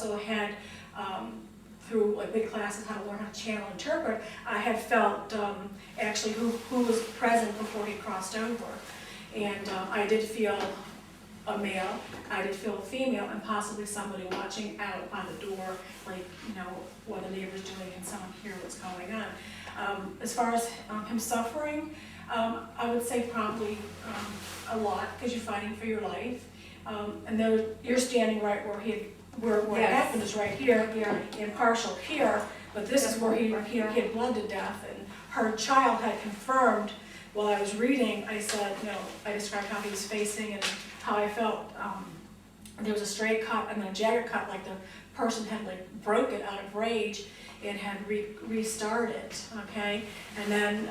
also had, through like big classes, how to learn how to channel interpret, I had felt actually who was present before he crossed over. And I did feel a male, I did feel a female, and possibly somebody watching out by the door, like, you know, what the neighbor's doing, and someone hear what's going on. As far as him suffering, I would say probably a lot, because you're fighting for your life. And there, you're standing right where where it happened is right here, and partial here, but this is where he had bled to death, and her child had confirmed while I was reading. I said, you know, I described how he was facing and how I felt. There was a straight cut and then a jagged cut, like the person had like broken out of rage and had restarted, okay? And then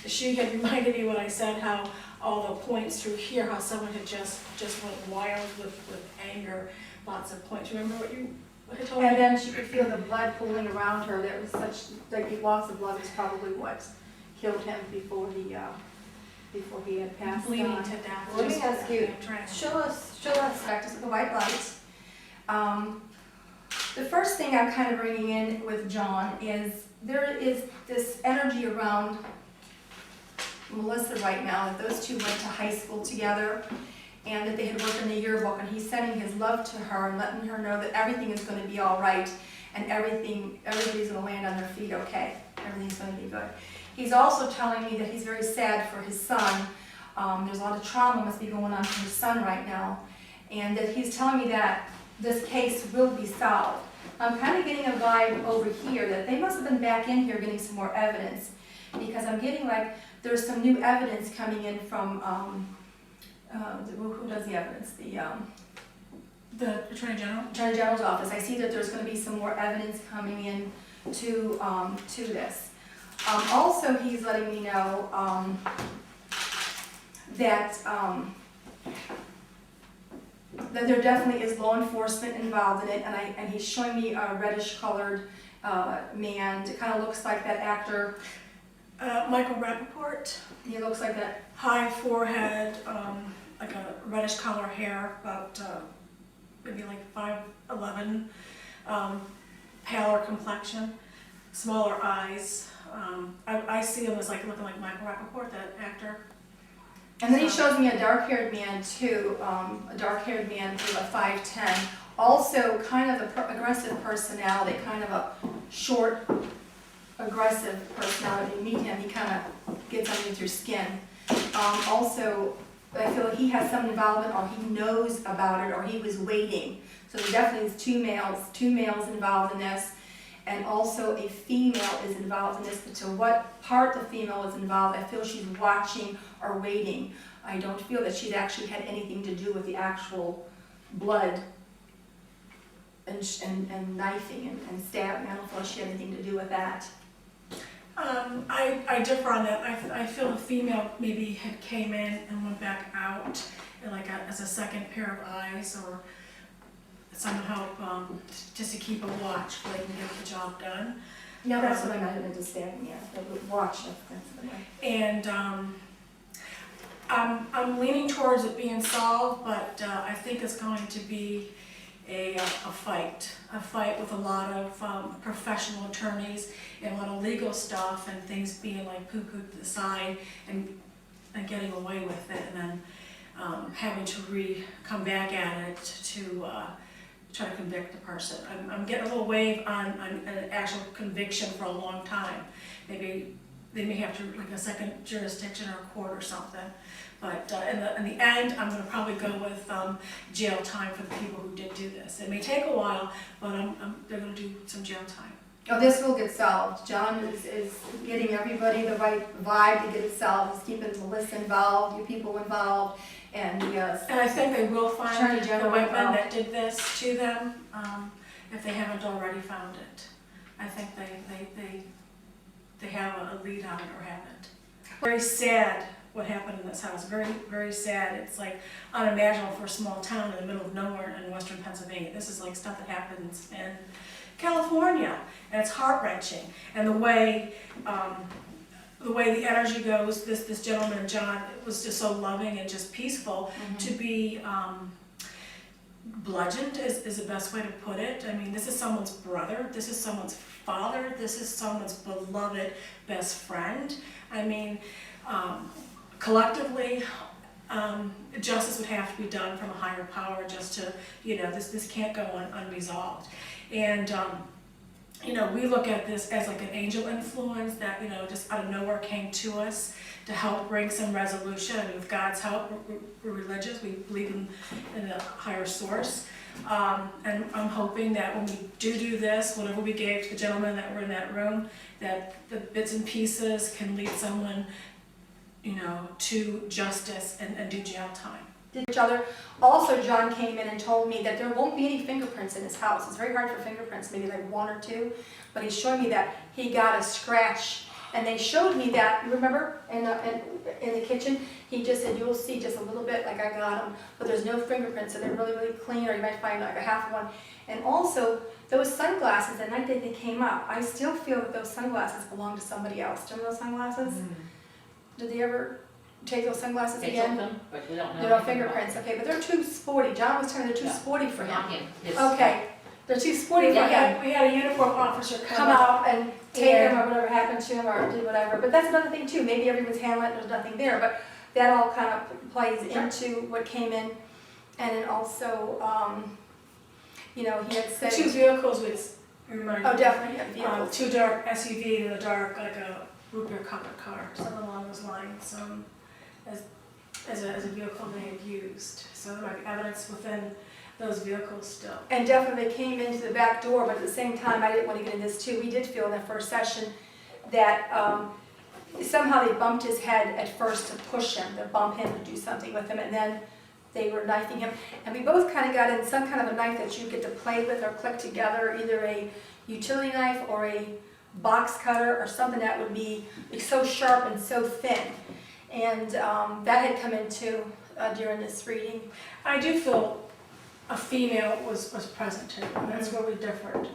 she had reminded me when I said how all the points through here, how someone had just went wild with anger, lots of points. Remember what you had told me? And then she could feel the blood pooling around her. There was such, like, loss of blood was probably what killed him before he had passed Bleeding on. to death. Let me ask you, show us back to the white lights. The first thing I'm kind of bringing in with John is there is this energy around Melissa right now, that those two went to high school together and that they had worked in the yearbook, and he's sending his love to her and letting her know that everything is going to be all right and everybody's going to land on their feet okay. Everything's going to be good. He's also telling me that he's very sad for his son. There's a lot of trauma must be going on for his son right now, and that he's telling me that this case will be solved. I'm kind of getting a vibe over here that they must have been back in here getting some more evidence, because I'm getting like there's some new evidence coming in from, who does the evidence? The Attorney General? Attorney General's office. I see that there's going to be some more evidence coming in to this. Also, he's letting me know that there definitely is law enforcement involved in it, and he's showing me a reddish-colored man. It kind of looks like that actor. Michael Rappaport. He looks like that. High forehead, like a reddish color hair, about maybe like 5'11", paler complexion, smaller eyes. I see him as like looking like Michael Rappaport, that actor. And then he shows me a dark-haired man too, a dark-haired man with a 5'10", also kind of an aggressive personality, kind of a short, aggressive personality. When you meet him, he kind of gets underneath your skin. Also, I feel like he has some involvement, or he knows about it, or he was waiting. So there definitely is two males involved in this, and also a female is involved in this. But to what part the female is involved, I feel she's watching or waiting. I don't feel that she's actually had anything to do with the actual blood and knifing and stabbing. I don't feel she had anything to do with that. I differ on that. I feel the female maybe had came in and went back out, and like as a second pair of eyes, or some help just to keep a watch so they can get the job done. Yeah, that's what I meant into stabbing. Yeah, the watch. That's the way. And I'm leaning towards it being solved, but I think it's going to be a fight with a lot of professional attorneys and a lot of legal stuff, and things being like poo-pooed to the side and getting away with it, and then having to come back at it to try to convict the person. I'm getting a little wave on an actual conviction for a long time. Maybe they may have to like a second jurisdiction or a court or something. But in the end, I'm going to probably go with jail time for the people who did do this. It may take a while, but they're going to do some jail time. Oh, this will get solved. John is getting everybody the right vibe to get it solved. He's keeping Melissa involved, you people involved, and yes. And I think they will find Attorney the General white men that did this to them, if they haven't already found it. I think they have a lead on it or haven't. Very sad what happened in this house. Very, very sad. It's like unimaginable for a small town in the middle of nowhere in western Pennsylvania. This is like stuff that happens in California, and it's heart-wrenching. And the way the energy goes, this gentleman, John, was just so loving and just peaceful. Mm-hmm. To be bludgeoned is the best way to put it. I mean, this is someone's brother, this is someone's father, this is someone's beloved best friend. I mean, collectively, justice would have to be done from a higher power just to, this can't go unresolved. And, we look at this as like an angel influence that, just out of nowhere came to us to help bring some resolution. I mean, with God's help, we're religious, we believe in a higher source. And I'm hoping that when we do this, whatever we gave to the gentlemen that were in that room, that the bits and pieces can lead someone, to justice and do jail time. Each other. Also, John came in and told me that there won't be any fingerprints in his house. It's very hard for fingerprints, maybe like 1 or 2, but he showed me that he got a scratch, and they showed me that, remember, in the kitchen, he just said, you'll see just a little bit like I got them, but there's no fingerprints, so they're really, really clean, or you might find like a half one. And also, those sunglasses, the night that they came up, I still feel that those sunglasses belong to somebody else. Do you remember those sunglasses? Did they ever take those sunglasses They again? took them, but we don't know. There are anything fingerprints, about okay, but they're too sporty. John was telling me they're too Yeah. sporty for them. him. Not him. His- Okay, they're too sporty for him. We had a uniform officer Come out and take Yeah. him or whatever happened to him or do whatever. But that's another thing too. Maybe everyone's handling it, there's nothing there, but that all kind of plays into what came in. And then also, he had The said. 2 vehicles with, remind Oh, me, definitely, yeah, vehicles. 2 dark SUV in the dark, like a root beer colored car, something along those lines, as a vehicle they had used. So there might be evidence within those vehicles still. And definitely they came into the back door, but at the same time, I didn't want to get into this too. We did feel in that first session that somehow they bumped his head at first to push him, to bump him, to do something with him, and then they were knifing him. And we both kind of got in some kind of a knife that you get to play with or click together, either a utility knife or a box cutter or something that would be so sharp and so thin. And that had come in too during this reading. I do feel a female was present too, and that's where we differed.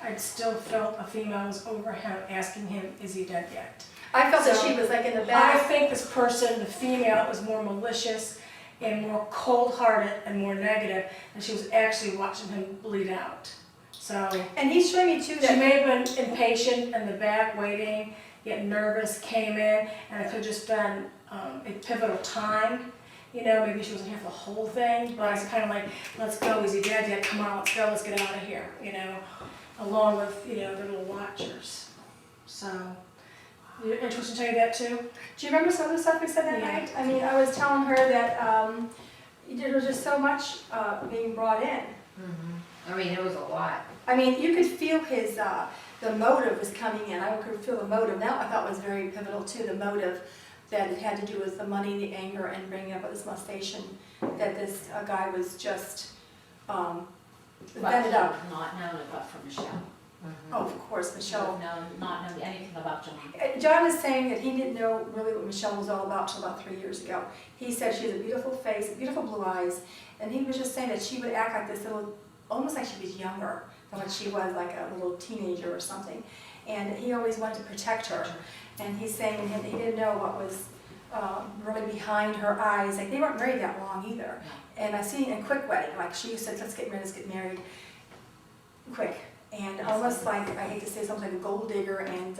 I still felt a female was over him, asking him, is he dead yet? I felt that So, she was like in the I back. think this person, the female, was more malicious and more cold-hearted and more negative, and she was actually watching him bleed out. So And he's showing me too she that. may have been impatient in the back, waiting, getting nervous, came in, and it could have just been a pivotal time. Maybe she wasn't here for the whole thing, but it's kind of like, let's go, is he dead yet? Come on, let's go, let's get out of here, along with, their little watchers. So, you're interested to tell you that too? Do you remember some of the stuff we said that Yeah. night? I mean, I was telling her that there was just so much being brought in. I mean, it was a lot. I mean, you could feel his, the motive was coming in. I could feel the motive. That I thought was very pivotal too, the motive that it had to do with the money, the anger, and bringing up this molestation, that this guy was just vended up. Not known about from Michelle. Oh, of course, Michelle. Not know anything about John. John is saying that he didn't know really what Michelle was all about till about 3 years ago. He said she has a beautiful face, beautiful blue eyes, and he was just saying that she would act like this little, almost like she was younger than what she was, like a little teenager or something. And he always wanted to protect her. And he's saying that he didn't know what was really behind her eyes. Like, they weren't married that long either. And I seen a quick wedding, like she said, let's get married quick. And almost like, I hate to say something, like a gold digger, and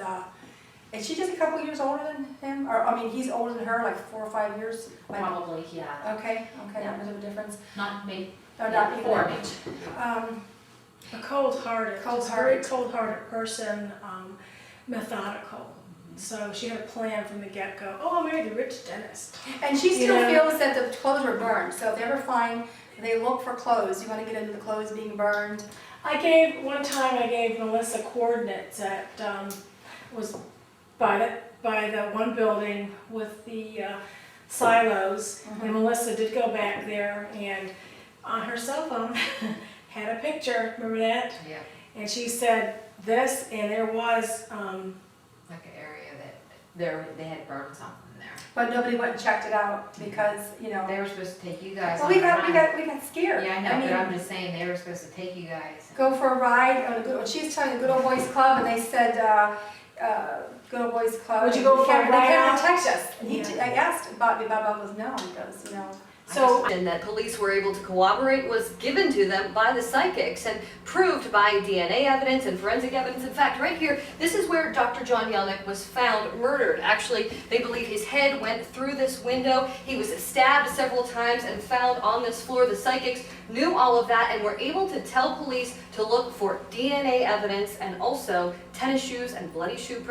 is she just a couple years older than him? Or, I mean, he's older than her, like 4 or 5 years? Like, Probably, yeah. okay, Yeah. not much of a difference. Not maybe. Or not even Four, that. maybe. A cold-hearted, Cold-hearted. very cold-hearted person, methodical. So she had a plan from the get-go. Oh, I'll marry the rich dentist. And she still Yeah. feels that the clothes were burned. So if they ever find, they look for clothes, you want to get into the clothes being burned. One time I gave Melissa coordinates that was by the one building with the silos. And Melissa did go back there and on her cell phone had a picture, remember that? Yeah, And she said this, and there was, like an area that they had burned something there. But nobody went and checked it out because, you know. They were supposed to take you guys Well, on we a got ride. scared. Yeah, I know, mean, but I'm just saying, they were supposed to take you guys. go for a ride on a good, she was telling the Good Old Boys Club, and they said, Good Old Boys Club. Would you go for a They ride can't out? protect us. And Yeah. I asked Bob goes, no, he goes, you know, So, And that police were able to corroborate was given to them by the psychics and proved by DNA evidence and forensic evidence. In fact, right here, this is where Dr. John Yelenic was found murdered. Actually, they believe his head went through this window. He was stabbed several times and found on this floor. The psychics knew all of that and were able to tell police to look for DNA evidence and also tennis shoes and bloody shoe prints